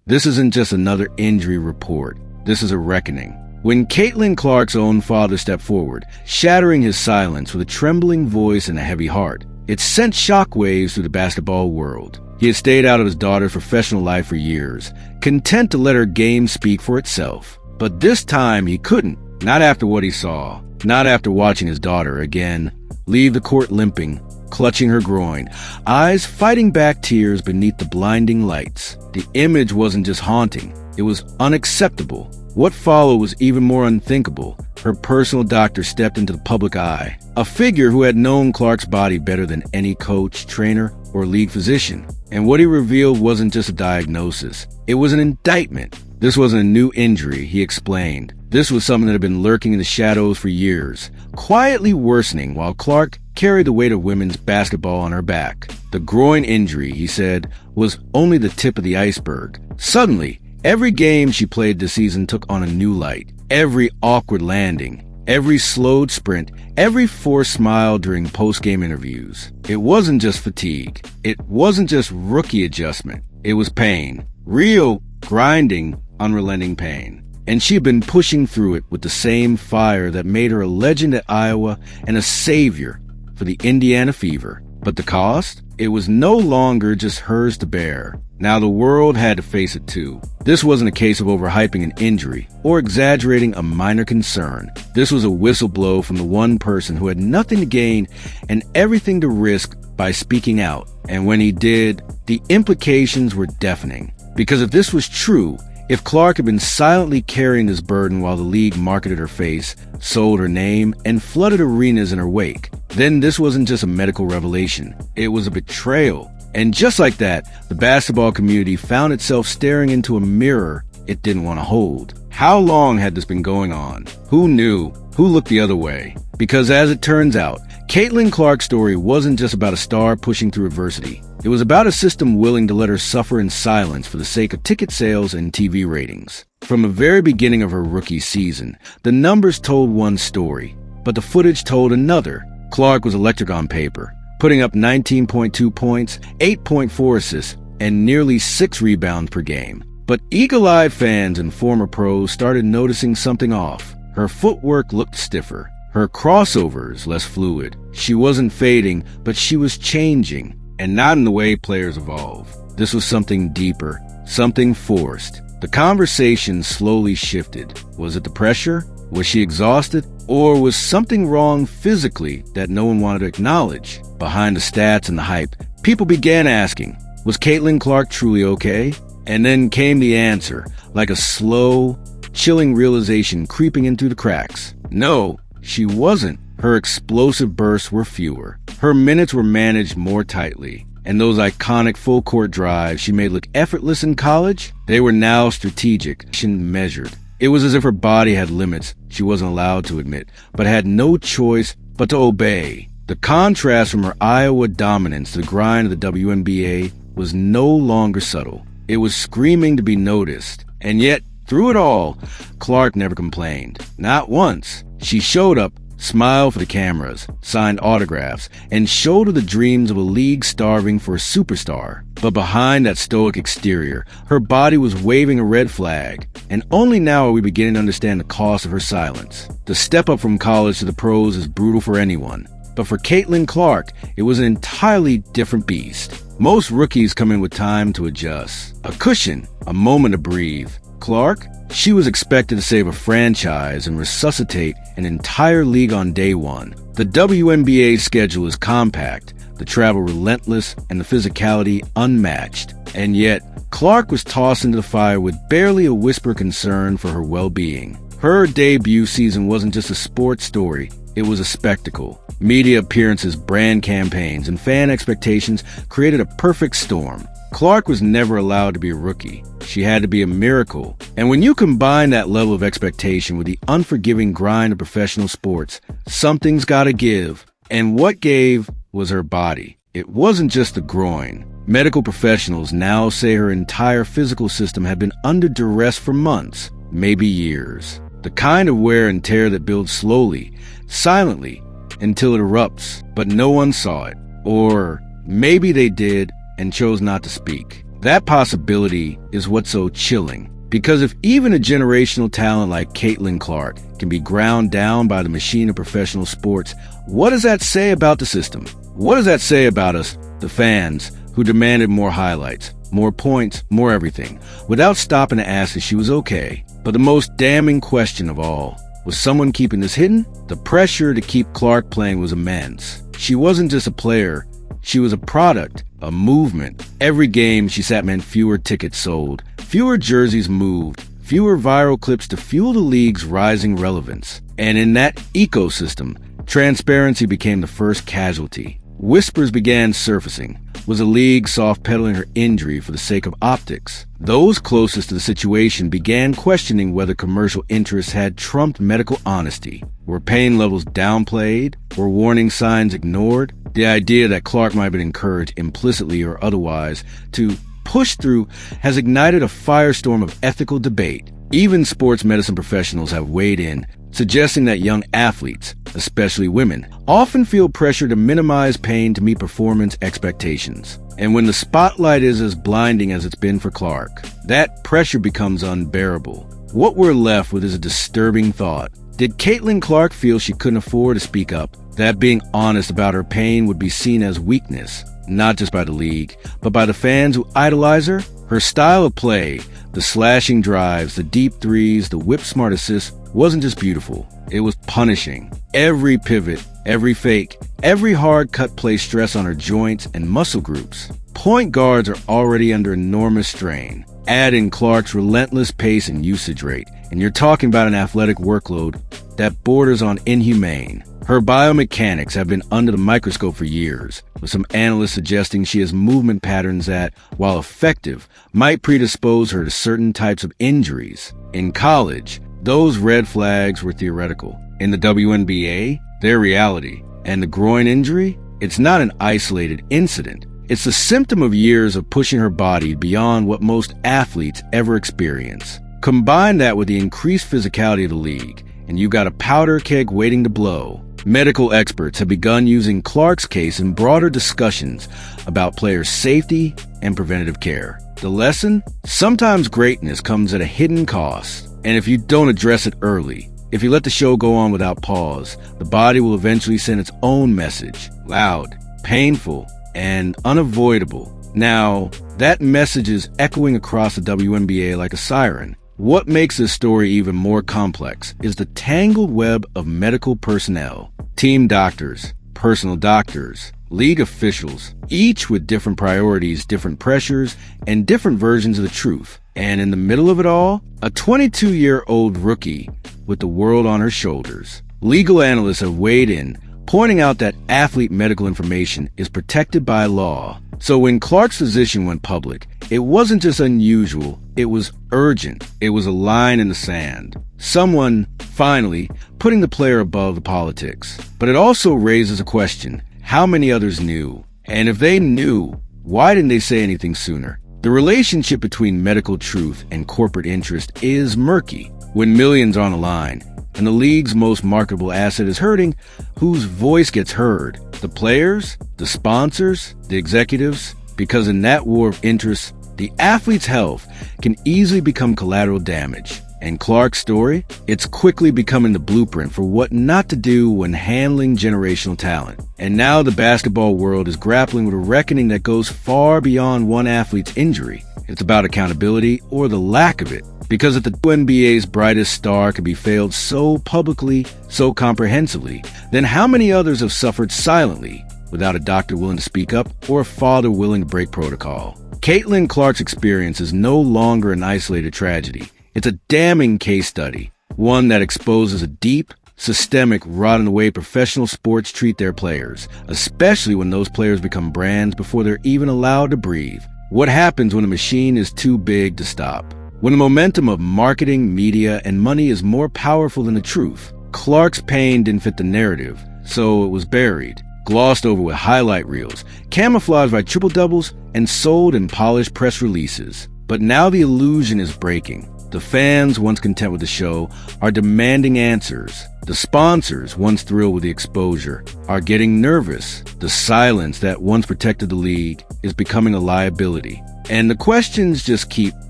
This isn't just another injury report. This is a reckoning. When Caitlin Clark's own father stepped forward, shattering his silence with a trembling voice and a heavy heart, it sent shockwaves through the basketball world. He had stayed out of his daughter's professional life for years, content to let her game speak for itself. But this time he couldn't, not after what he saw, not after watching his daughter again leave the court limping, clutching her groin, eyes fighting back tears beneath the blinding lights. The image wasn't just haunting, it was unacceptable. What followed was even more unthinkable. Her personal doctor stepped into the public eye, a figure who had known Clark's body better than any coach, trainer, or league physician. And what he revealed wasn't just a diagnosis, it was an indictment. This wasn't a new injury, he explained. This was something that had been lurking in the shadows for years, quietly worsening while Clark carried the weight of women's basketball on her back. The groin injury, he said, was only the tip of the iceberg. Suddenly, every game she played this season took on a new light. Every awkward landing, every slowed sprint, every forced smile during post-game interviews. It wasn't just fatigue. It wasn't just rookie adjustment. It was pain. Real, grinding, unrelenting pain. And she had been pushing through it with the same fire that made her a legend at Iowa and a savior for the Indiana Fever. But the cost? It was no longer just hers to bear. Now the world had to face it too. This wasn't a case of overhyping an injury or exaggerating a minor concern. This was a whistleblow from the one person who had nothing to gain and everything to risk by speaking out. And when he did, the implications were deafening. Because if this was true, if Clark had been silently carrying this burden while the league marketed her face, sold her name, and flooded arenas in her wake, then this wasn't just a medical revelation. It was a betrayal. And just like that, the basketball community found itself staring into a mirror it didn't want to hold. How long had this been going on? Who knew? Who looked the other way? Because as it turns out, Caitlin Clark's story wasn't just about a star pushing through adversity. It was about a system willing to let her suffer in silence for the sake of ticket sales and TV ratings. From the very beginning of her rookie season, the numbers told one story, but the footage told another. Clark was electric on paper, putting up 19.2 points, 8.4 assists, and nearly 6 rebounds per game. But eagle-eyed fans and former pros started noticing something off. Her footwork looked stiffer, her crossovers less fluid. She wasn't fading, but she was changing, and not in the way players evolve. This was something deeper, something forced. The conversation slowly shifted. Was it the pressure? Was she exhausted? Or was something wrong physically that no one wanted to acknowledge? Behind the stats and the hype, people began asking, was Caitlin Clark truly okay? And then came the answer, like a slow, chilling realization creeping in through the cracks. No, she wasn't. Her explosive bursts were fewer. Her minutes were managed more tightly. And those iconic full-court drives she made look effortless in college, they were now strategic and measured. It was as if her body had limits she wasn't allowed to admit, but had no choice but to obey. The contrast from her Iowa dominance to the grind of the WNBA was no longer subtle. It was screaming to be noticed. And yet, through it all, Clark never complained. Not once. She showed up, smiled for the cameras, signed autographs, and showed her the dreams of a league starving for a superstar. But behind that stoic exterior, her body was waving a red flag. And only now are we beginning to understand the cost of her silence. The step up from college to the pros is brutal for anyone. But for Caitlin Clark, it was an entirely different beast. Most rookies come in with time to adjust, a cushion, a moment to breathe. Clark, she was expected to save a franchise and resuscitate an entire league on day one. The WNBA schedule is compact, the travel relentless, and the physicality unmatched. And yet, Clark was tossed into the fire with barely a whisper of concern for her well-being. Her debut season wasn't just a sports story, it was a spectacle. Media appearances, brand campaigns, and fan expectations created a perfect storm. Clark was never allowed to be a rookie. She had to be a miracle. And when you combine that level of expectation with the unforgiving grind of professional sports, something's gotta give. And what gave was her body. It wasn't just the groin. Medical professionals now say her entire physical system had been under duress for months, maybe years. The kind of wear and tear that builds slowly, silently, until it erupts, but no one saw it. Or maybe they did and chose not to speak. That possibility is what's so chilling. Because if even a generational talent like Caitlin Clark can be ground down by the machine of professional sports, what does that say about the system? What does that say about us, the fans, who demanded more highlights, more points, more everything, without stopping to ask if she was okay? But the most damning question of all, was someone keeping this hidden? The pressure to keep Clark playing was immense. She wasn't just a player, she was a product, a movement. Every game she sat meant fewer tickets sold, fewer jerseys moved, fewer viral clips to fuel the league's rising relevance. And in that ecosystem, transparency became the first casualty. Whispers began surfacing. Was the league soft-pedaling her injury for the sake of optics? Those closest to the situation began questioning whether commercial interests had trumped medical honesty. Were pain levels downplayed? Were warning signs ignored? The idea that Clark might have been encouraged, implicitly or otherwise, to push through has ignited a firestorm of ethical debate. Even sports medicine professionals have weighed in, suggesting that young athletes, especially women, often feel pressure to minimize pain to meet performance expectations. And when the spotlight is as blinding as it's been for Clark, that pressure becomes unbearable. What we're left with is a disturbing thought. Did Caitlin Clark feel she couldn't afford to speak up? That being honest about her pain would be seen as weakness, not just by the league, but by the fans who idolize her? Her style of play, the slashing drives, the deep threes, the whip-smart assists, wasn't just beautiful. It was punishing. Every pivot, every fake, every hard-cut placed stress on her joints and muscle groups. Point guards are already under enormous strain. Add in Clark's relentless pace and usage rate, and you're talking about an athletic workload that borders on inhumane. Her biomechanics have been under the microscope for years, with some analysts suggesting she has movement patterns that, while effective, might predispose her to certain types of injuries. In college, those red flags were theoretical. In the WNBA, they're reality. And the groin injury? It's not an isolated incident. It's the symptom of years of pushing her body beyond what most athletes ever experience. Combine that with the increased physicality of the league, and you've got a powder keg waiting to blow. Medical experts have begun using Clark's case in broader discussions about players' safety and preventative care. The lesson? Sometimes greatness comes at a hidden cost. And if you don't address it early, if you let the show go on without pause, the body will eventually send its own message. Loud, painful, and unavoidable. Now, that message is echoing across the WNBA like a siren. What makes this story even more complex is the tangled web of medical personnel, team doctors, personal doctors, league officials, each with different priorities, different pressures, and different versions of the truth. And in the middle of it all, a 22-year-old rookie with the world on her shoulders. Legal analysts have weighed in, pointing out that athlete medical information is protected by law. So when Clark's physician went public, it wasn't just unusual, it was urgent. It was a line in the sand. Someone, finally, putting the player above the politics. But it also raises a question. How many others knew? And if they knew, why didn't they say anything sooner? The relationship between medical truth and corporate interest is murky. When millions are on the line, and the league's most marketable asset is hurting, whose voice gets heard? The players? The sponsors? The executives? Because in that war of interests, the athlete's health can easily become collateral damage. And Clark's story? It's quickly becoming the blueprint for what not to do when handling generational talent. And now the basketball world is grappling with a reckoning that goes far beyond one athlete's injury. It's about accountability, or the lack of it. Because if the WNBA's brightest star can be failed so publicly, so comprehensively, then how many others have suffered silently, without a doctor willing to speak up or a father willing to break protocol? Caitlin Clark's experience is no longer an isolated tragedy. It's a damning case study, one that exposes a deep, systemic rot in the way professional sports treat their players, especially when those players become brands before they're even allowed to breathe. What happens when a machine is too big to stop? When the momentum of marketing, media, and money is more powerful than the truth? Clark's pain didn't fit the narrative, so it was buried, glossed over with highlight reels, camouflaged by triple-doubles, and sold in polished press releases. But now the illusion is breaking. The fans, once content with the show, are demanding answers. The sponsors, once thrilled with the exposure, are getting nervous. The silence that once protected the league is becoming a liability. And the questions just keep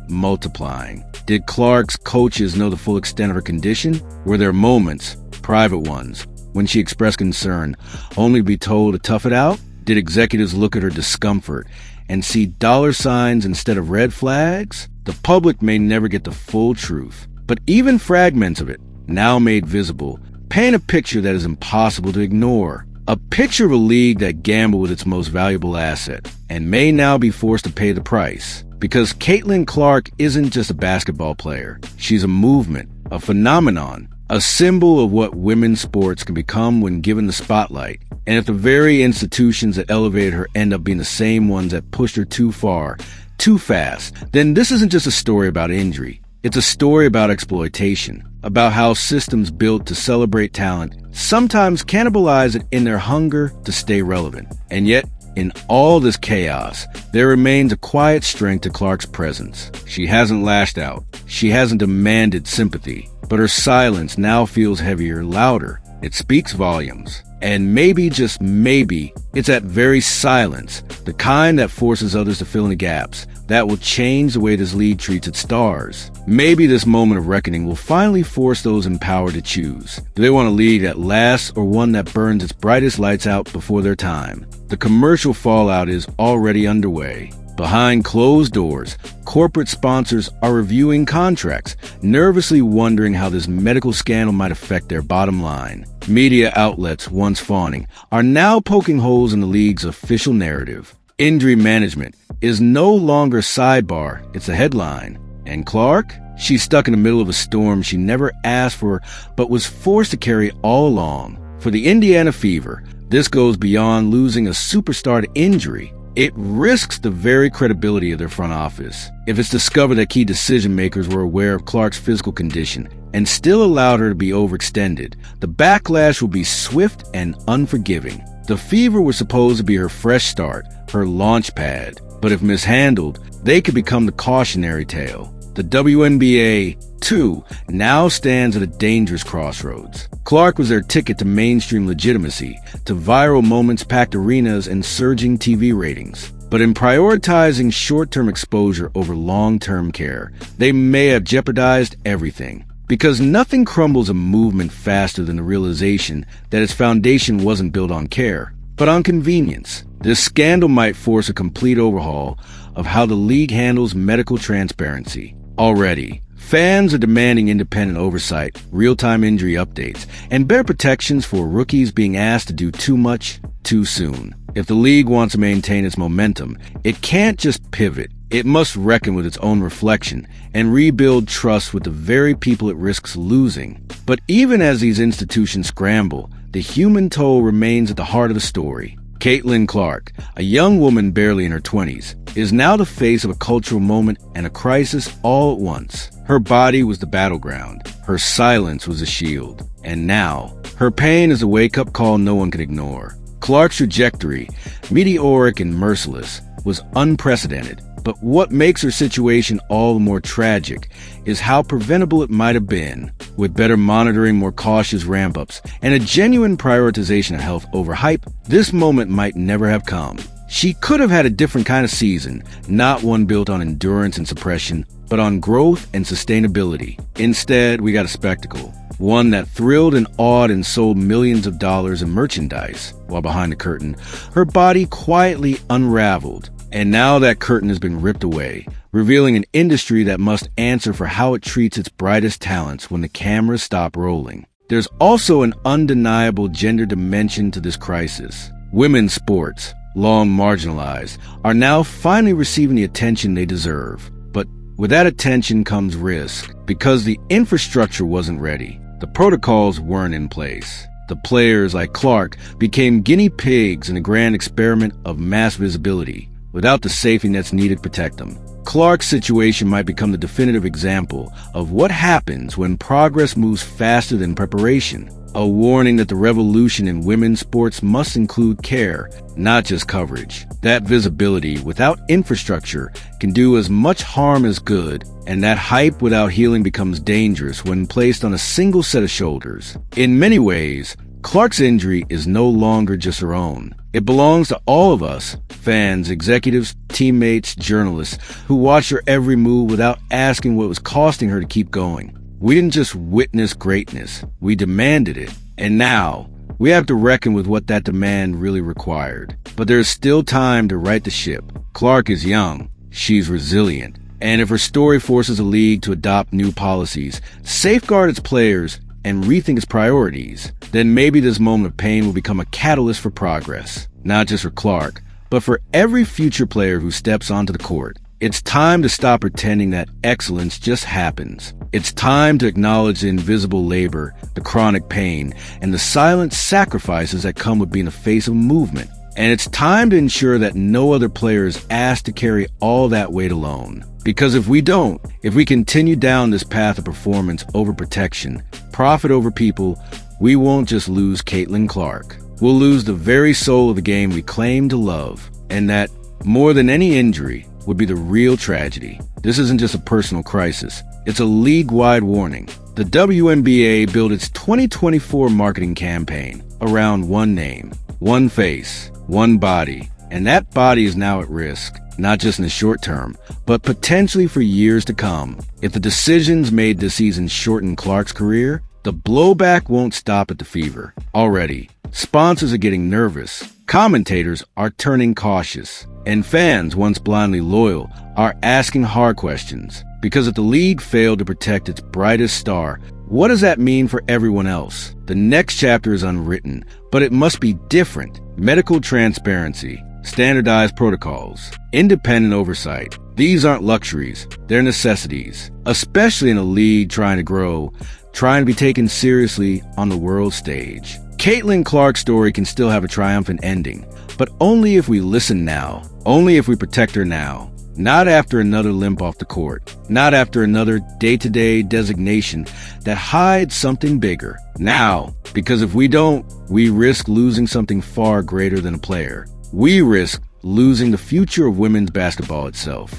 multiplying. Did Clark's coaches know the full extent of her condition? Were there moments, private ones, when she expressed concern, only to be told to tough it out? Did executives look at her discomfort and see dollar signs instead of red flags? The public may never get the full truth, but even fragments of it, now made visible, paint a picture that is impossible to ignore. A picture of a league that gambled with its most valuable asset and may now be forced to pay the price. Because Caitlin Clark isn't just a basketball player. She's a movement, a phenomenon, a symbol of what women's sports can become when given the spotlight. And if the very institutions that elevated her end up being the same ones that pushed her too far, too fast, then this isn't just a story about injury. It's a story about exploitation, about how systems built to celebrate talent sometimes cannibalize it in their hunger to stay relevant. And yet, in all this chaos, there remains a quiet strength to Clark's presence. She hasn't lashed out. She hasn't demanded sympathy. But her silence now feels heavier, louder. It speaks volumes. And maybe, just maybe, it's that very silence, the kind that forces others to fill in the gaps, that will change the way this league treats its stars. Maybe this moment of reckoning will finally force those in power to choose. Do they want a league that lasts or one that burns its brightest lights out before their time? The commercial fallout is already underway. Behind closed doors, corporate sponsors are reviewing contracts, nervously wondering how this medical scandal might affect their bottom line. Media outlets, once fawning, are now poking holes in the league's official narrative. Injury management is no longer sidebar, it's a headline. And Clark? She's stuck in the middle of a storm she never asked for, but was forced to carry all along. For the Indiana Fever, this goes beyond losing a superstar to injury. It risks the very credibility of their front office. If it's discovered that key decision makers were aware of Clark's physical condition and still allowed her to be overextended, the backlash will be swift and unforgiving. The Fever was supposed to be her fresh start, her launch pad. But if mishandled, they could become the cautionary tale. The WNBA, too, now stands at a dangerous crossroads. Clark was their ticket to mainstream legitimacy, to viral moments, packed arenas, and surging TV ratings. But in prioritizing short-term exposure over long-term care, they may have jeopardized everything. Because nothing crumbles a movement faster than the realization that its foundation wasn't built on care, but on convenience. This scandal might force a complete overhaul of how the league handles medical transparency. Already, fans are demanding independent oversight, real-time injury updates, and better protections for rookies being asked to do too much, too soon. If the league wants to maintain its momentum, it can't just pivot. It must reckon with its own reflection and rebuild trust with the very people it risks losing. But even as these institutions scramble, the human toll remains at the heart of the story. Caitlin Clark, a young woman barely in her 20s, is now the face of a cultural moment and a crisis all at once. Her body was the battleground. Her silence was a shield. And now, her pain is a wake-up call no one can ignore. Clark's trajectory, meteoric and merciless, was unprecedented. But what makes her situation all the more tragic is how preventable it might have been. With better monitoring, more cautious ramp-ups, and a genuine prioritization of health over hype, this moment might never have come. She could have had a different kind of season, not one built on endurance and suppression, but on growth and sustainability. Instead, we got a spectacle. One that thrilled and awed and sold millions of dollars in merchandise, while behind the curtain, her body quietly unraveled. And now that curtain has been ripped away, revealing an industry that must answer for how it treats its brightest talents when the cameras stop rolling. There's also an undeniable gender dimension to this crisis. Women's sports, long marginalized, are now finally receiving the attention they deserve. But with that attention comes risk, because the infrastructure wasn't ready. The protocols weren't in place. The players, like Clark, became guinea pigs in a grand experiment of mass visibility, without the safety nets needed to protect them. Clark's situation might become the definitive example of what happens when progress moves faster than preparation. A warning that the revolution in women's sports must include care, not just coverage. That visibility without infrastructure can do as much harm as good, and that hype without healing becomes dangerous when placed on a single set of shoulders. In many ways, Clark's injury is no longer just her own. It belongs to all of us, fans, executives, teammates, journalists, who watched her every move without asking what was costing her to keep going. We didn't just witness greatness, we demanded it. And now, we have to reckon with what that demand really required. But there's still time to right the ship. Clark is young, she's resilient, and if her story forces a league to adopt new policies, safeguard its players, and rethink its priorities, then maybe this moment of pain will become a catalyst for progress, not just for Clark, but for every future player who steps onto the court. It's time to stop pretending that excellence just happens. It's time to acknowledge the invisible labor, the chronic pain, and the silent sacrifices that come with being the face of a movement. And it's time to ensure that no other player is asked to carry all that weight alone. Because if we don't, if we continue down this path of performance over protection, profit over people, we won't just lose Caitlin Clark. We'll lose the very soul of the game we claim to love. And that, more than any injury, would be the real tragedy. This isn't just a personal crisis. It's a league-wide warning. The WNBA built its 2024 marketing campaign around one name, one face, one body. And that body is now at risk, not just in the short term, but potentially for years to come. If the decisions made this season shorten Clark's career, the blowback won't stop at the fever. Already, sponsors are getting nervous, commentators are turning cautious, and fans, once blindly loyal, are asking hard questions. Because if the league failed to protect its brightest star, what does that mean for everyone else? The next chapter is unwritten, but it must be different. Medical transparency, standardized protocols, independent oversight. These aren't luxuries, they're necessities, especially in a league trying to grow, trying to be taken seriously on the world stage. Caitlin Clark's story can still have a triumphant ending, but only if we listen now, only if we protect her now. Not after another limp off the court, not after another day-to-day designation that hides something bigger. Now, because if we don't, we risk losing something far greater than a player. We risk losing the future of women's basketball itself.